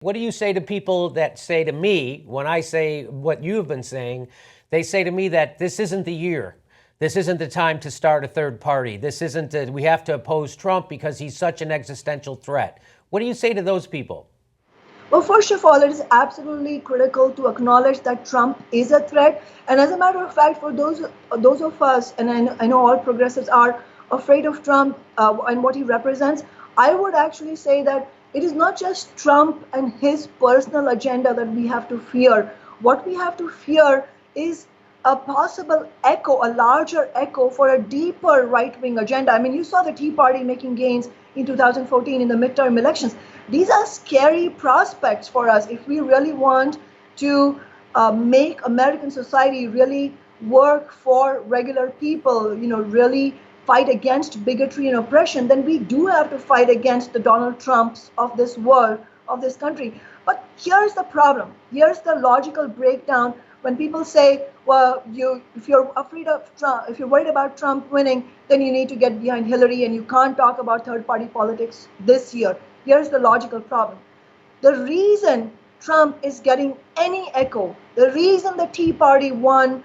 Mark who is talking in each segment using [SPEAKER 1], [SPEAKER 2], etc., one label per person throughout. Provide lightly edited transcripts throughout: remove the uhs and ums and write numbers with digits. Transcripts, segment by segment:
[SPEAKER 1] What do you say to people that say to me, when I say what you've been saying, they say to me that this isn't the year. This isn't the time to start a third party. This isn't, we have to oppose Trump because he's such an existential threat. What do you say to those people?
[SPEAKER 2] Well, first of all, it is absolutely critical to acknowledge that Trump is a threat. And as a matter of fact, for those of us, and I know all progressives are afraid of Trump and what he represents, I would actually say that it is not just Trump and his personal agenda that we have to fear. What we have to fear is a possible echo, a larger echo for a deeper right-wing agenda. I mean, you saw the Tea Party making gains in 2014 in the midterm elections. These are scary prospects for us if we really want to make American society really work for regular people, really fight against bigotry and oppression. Then we do have to fight against the Donald Trumps of this world, of this country. But here's the problem. Here's the logical breakdown when people say, well, if you're afraid of Trump, if you're worried about Trump winning, then you need to get behind Hillary and you can't talk about third-party politics this year. Here's the logical problem. The reason Trump is getting any echo, the reason the Tea Party won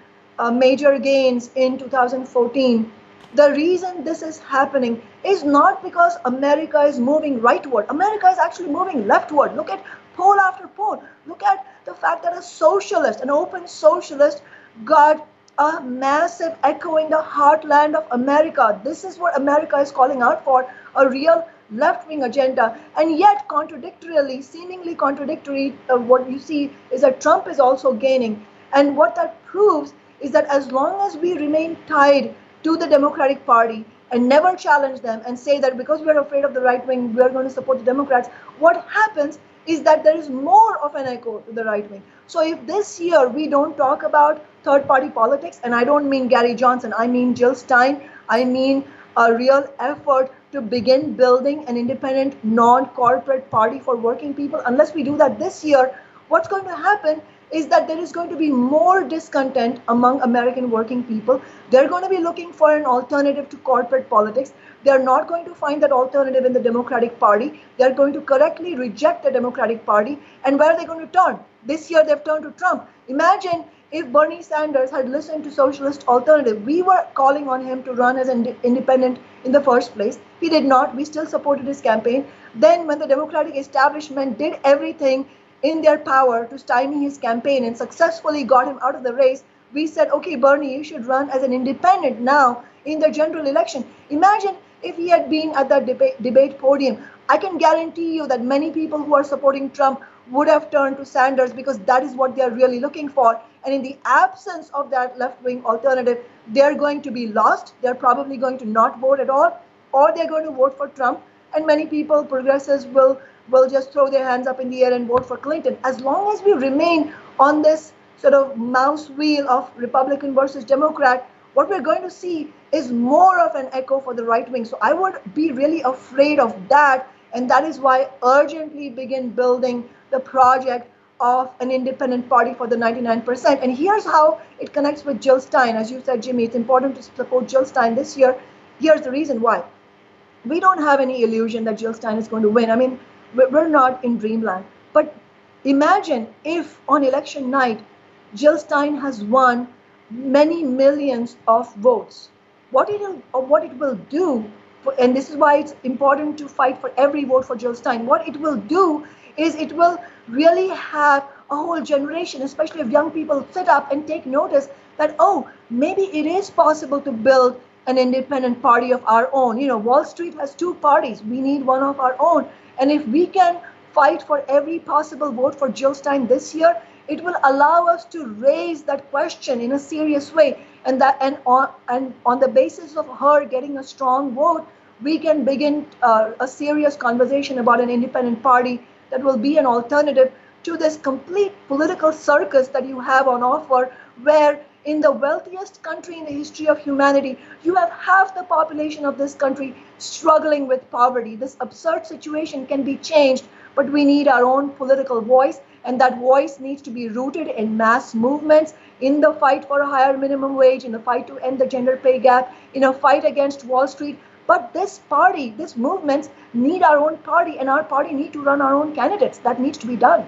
[SPEAKER 2] major gains in 2014, the reason this is happening is not because America is moving rightward. America is actually moving leftward. Look at poll after poll. Look at the fact that a socialist, an open socialist, got a massive echo in the heartland of America. This is what America is calling out for, a real left-wing agenda. And yet, contradictorily, seemingly contradictory, what you see is that Trump is also gaining. And what that proves is that as long as we remain tied to the Democratic Party and never challenge them and say that because we're afraid of the right wing, we're going to support the Democrats, what happens is that there is more of an echo to the right wing. So if this year we don't talk about third-party politics, and I don't mean Gary Johnson, I mean Jill Stein, I mean a real effort to begin building an independent, non-corporate party for working people, unless we do that this year, what's going to happen is that there is going to be more discontent among American working people. They're going to be looking for an alternative to corporate politics. They're not going to find that alternative in the Democratic Party. They're going to correctly reject the Democratic Party. And where are they going to turn? This year they've turned to Trump. Imagine if Bernie Sanders had listened to Socialist Alternative. We were calling on him to run as an independent in the first place. He did not. We still supported his campaign. Then when the Democratic establishment did everything in their power to stymie his campaign and successfully got him out of the race, we said, okay, Bernie, you should run as an independent now in the general election. Imagine if he had been at that debate podium. I can guarantee you that many people who are supporting Trump would have turned to Sanders because that is what they're really looking for. And in the absence of that left-wing alternative, they're going to be lost. They're probably going to not vote at all, or they're going to vote for Trump. And many people, progressives, will just throw their hands up in the air and vote for Clinton. As long as we remain on this sort of mouse wheel of Republican versus Democrat, what we're going to see is more of an echo for the right wing. So I would be really afraid of that. And that is why urgently begin building the project of an independent party for the 99%. And here's how it connects with Jill Stein. As you said, Jimmy, it's important to support Jill Stein this year. Here's the reason why. We don't have any illusion that Jill Stein is going to win. I mean, we're not in dreamland. But imagine if on election night, Jill Stein has won many millions of votes. What it will do, and this is why it's important to fight for every vote for Jill Stein, what it will do is it will really have a whole generation, especially if young people sit up and take notice that, oh, maybe it is possible to build an independent party of our own. Wall Street has two parties. We need one of our own. And if we can fight for every possible vote for Jill Stein this year, it will allow us to raise that question in a serious way. And on the basis of her getting a strong vote, we can begin a serious conversation about an independent party that will be an alternative to this complete political circus that you have on offer, where in the wealthiest country in the history of humanity, you have half the population of this country struggling with poverty. This absurd situation can be changed, but we need our own political voice, and that voice needs to be rooted in mass movements, in the fight for a higher minimum wage, in the fight to end the gender pay gap, in a fight against Wall Street. But this party, this movements need our own party, and our party need to run our own candidates. That needs to be done.